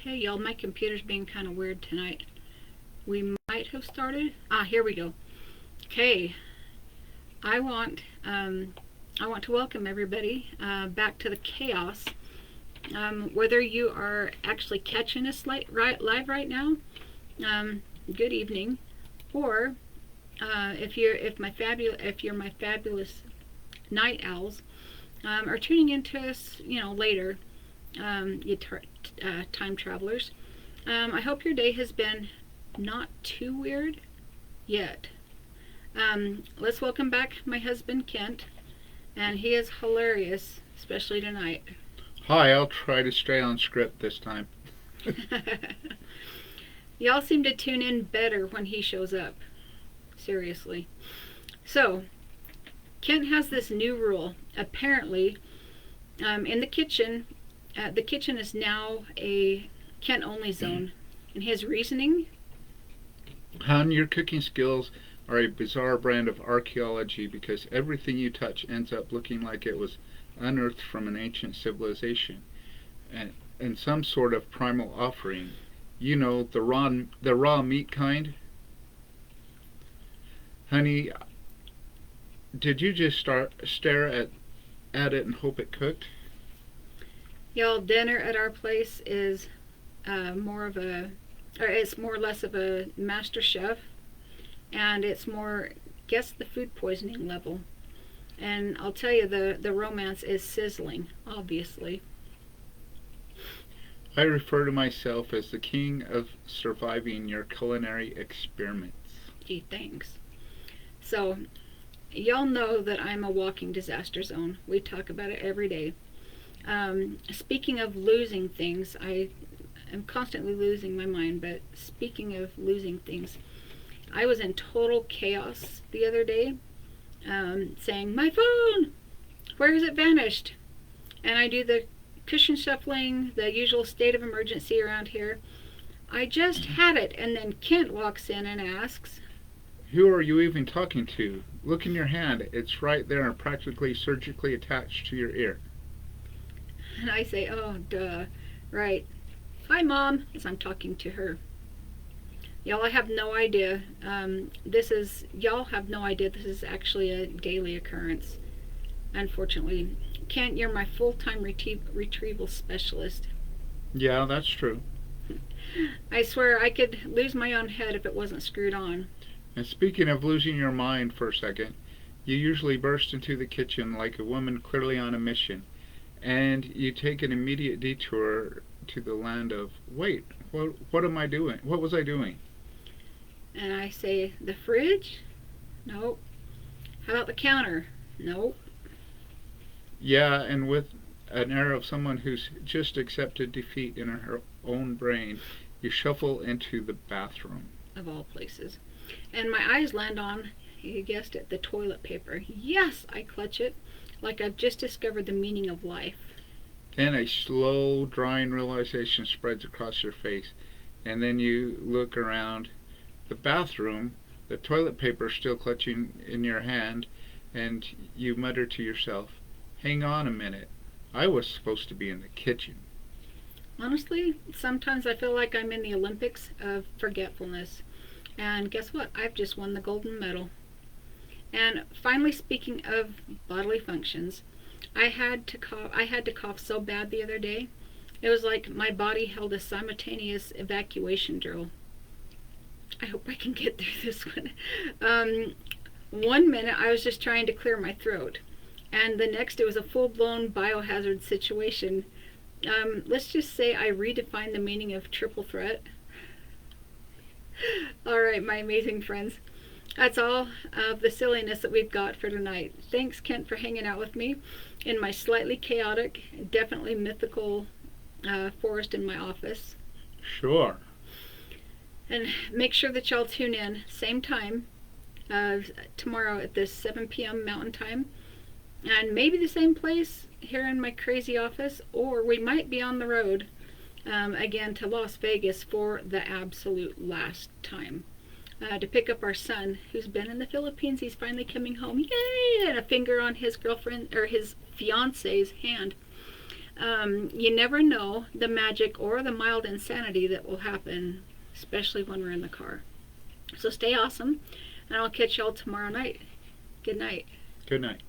Okay, y'all, my computer's being kind of weird tonight. We might have started. Here we go. Okay, I want to welcome everybody back to the chaos. Whether you are actually catching us live right now, good evening, or if you're my fabulous night owls, are tuning into us, later, time travelers. I hope your day has been not too weird yet. Let's welcome back my husband Kent, and he is hilarious, especially tonight. Hi, I'll try to stay on script this time. Y'all seem to tune in better when he shows up. Seriously. So, Kent has this new rule. Apparently, in the kitchen is now a Kent-only zone. And his reasoning? Han, your cooking skills are a bizarre brand of archaeology because everything you touch ends up looking like it was unearthed from an ancient civilization and some sort of primal offering. You know, the raw meat kind. Honey, did you just stare at it and hope it cooked? Y'all, dinner at our place is it's more or less of a master chef, and it's more, guess the food poisoning level. And I'll tell you, the romance is sizzling, obviously. I refer to myself as the king of surviving your culinary experiments. Gee, thanks. So, y'all know that I'm a walking disaster zone. We talk about it every day. Speaking of losing things, I am constantly losing my mind, but speaking of losing things, I was in total chaos the other day, saying, my phone! Where has it vanished? And I do the cushion shuffling, the usual state of emergency around here. I just had it, and then Kent walks in and asks, who are you even talking to? Look in your hand. It's right there and practically surgically attached to your ear. And I say, oh, duh, right. Hi, Mom, as I'm talking to her. Y'all have no idea. Y'all have no idea this is actually a daily occurrence. Unfortunately. Kent, you're my full-time retrieval specialist. Yeah, that's true. I swear I could lose my own head if it wasn't screwed on. And speaking of losing your mind for a second, you usually burst into the kitchen like a woman clearly on a mission, and you take an immediate detour to the land of, wait, what am I doing? What was I doing? And I say, the fridge? Nope. How about the counter? Nope. Yeah, and with an air of someone who's just accepted defeat in her own brain, you shuffle into the bathroom. Of all places. And my eyes land on, you guessed it, the toilet paper. Yes, I clutch it, like I've just discovered the meaning of life. Then a slow, drying realization spreads across your face, and then you look around the bathroom, the toilet paper still clutching in your hand, and you mutter to yourself, hang on a minute, I was supposed to be in the kitchen. Honestly, sometimes I feel like I'm in the Olympics of forgetfulness. And guess what? I've just won the golden medal. And finally, speaking of bodily functions, I had to cough so bad the other day. It was like my body held a simultaneous evacuation drill. I hope I can get through this one. 1 minute I was just trying to clear my throat, and the next it was a full-blown biohazard situation. Let's just say I redefined the meaning of triple threat. Alright, my amazing friends. That's all of the silliness that we've got for tonight. Thanks, Kent, for hanging out with me in my slightly chaotic, definitely mythical forest in my office. Sure. And make sure that y'all tune in, same time, tomorrow at this 7 p.m. Mountain Time. And maybe the same place here in my crazy office, or we might be on the road again to Las Vegas for the absolute last time to pick up our son who's been in the Philippines. He's finally coming home. Yay! And a finger on his girlfriend or his fiance's hand. You never know the magic or the mild insanity that will happen, especially when we're in the car. So stay awesome, and I'll catch y'all tomorrow night. Good night. Good night.